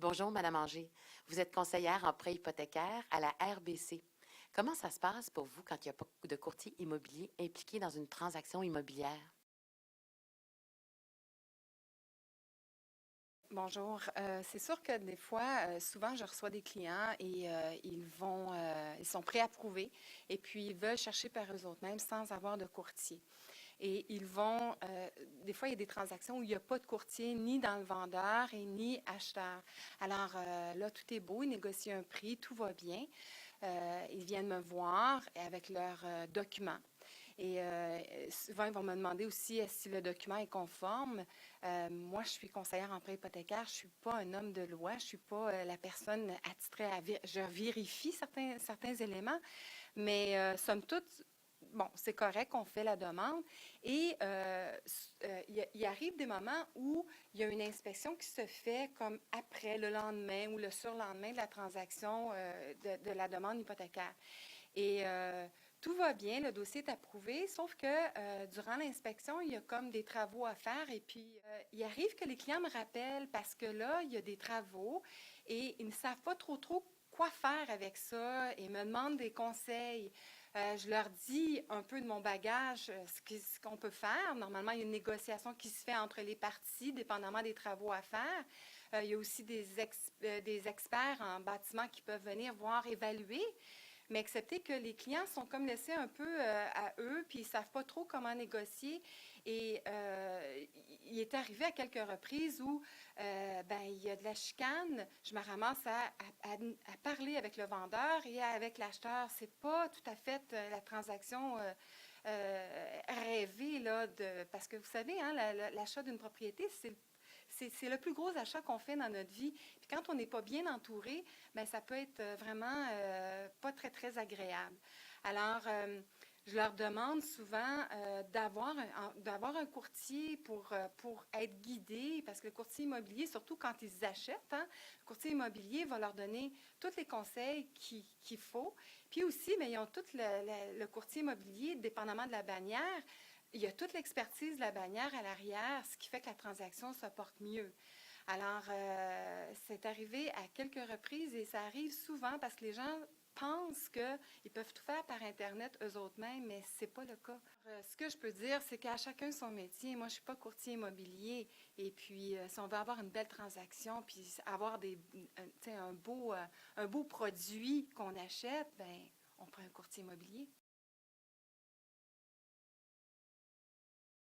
Bonjour, Madame Anger. Vous êtes conseillère en prêt hypothécaire à la RBC. Comment ça se passe pour vous quand il n'y a pas de courtier immobilier impliqué dans une transaction immobilière? Bonjour. C'est sûr que des fois, souvent, je reçois des clients et ils sont préapprouvés et puis ils veulent chercher par eux autres mêmes sans avoir de courtier. Et des fois, il y a des transactions où il n'y a pas de courtier ni dans le vendeur et ni acheteur. Alors là, tout est beau, ils négocient un prix, tout va bien. Ils viennent me voir avec leurs documents. Et souvent, ils vont me demander aussi si le document est conforme. Moi, je suis conseillère en prêt hypothécaire. Je ne suis pas un homme de loi. Je ne suis pas la personne attitrée je vérifie certains éléments. Mais somme toute, bon, c'est correct, on fait la demande. Et il arrive des moments où il y a une inspection qui se fait comme après, le lendemain ou le surlendemain de la transaction de la demande hypothécaire. Et tout va bien, le dossier est approuvé, sauf que durant l'inspection, il y a comme des travaux à faire. Et puis, il arrive que les clients me rappellent parce que là, il y a des travaux et ils ne savent pas trop quoi faire avec ça et me demandent des conseils. Je leur dis un peu de mon bagage, ce qu'on peut faire. Normalement, il y a une négociation qui se fait entre les parties, dépendamment des travaux à faire. Il y a aussi des experts en bâtiment qui peuvent venir voir, évaluer. Mais accepter que les clients sont comme laissés un peu à eux, puis ils ne savent pas trop comment négocier. Et il est arrivé à quelques reprises où il y a de la chicane. Je me ramasse à parler avec le vendeur et avec l'acheteur. C'est pas tout à fait la transaction rêvée, là, parce que vous savez, hein, l'achat d'une propriété, c'est le plus gros achat qu'on fait dans notre vie. Puis quand on n'est pas bien entouré, bien, ça peut être vraiment pas très agréable. Alors, je leur demande souvent d'avoir un courtier pour être guidé, parce que le courtier immobilier, surtout quand ils achètent, hein, le courtier immobilier va leur donner tous les conseils qu'il faut. Puis aussi, bien, ils ont tout le courtier immobilier, dépendamment de la bannière, il y a toute l'expertise de la bannière à l'arrière, ce qui fait que la transaction se porte mieux. Alors, c'est arrivé à quelques reprises et ça arrive souvent parce que les gens pensent qu'ils peuvent tout faire par Internet eux autres mêmes, mais ce n'est pas le cas. Ce que je peux dire, c'est qu'à chacun son métier. Moi, je ne suis pas courtier immobilier. Et puis, si on veut avoir une belle transaction, puis avoir un beau produit qu'on achète, ben, on prend un courtier immobilier.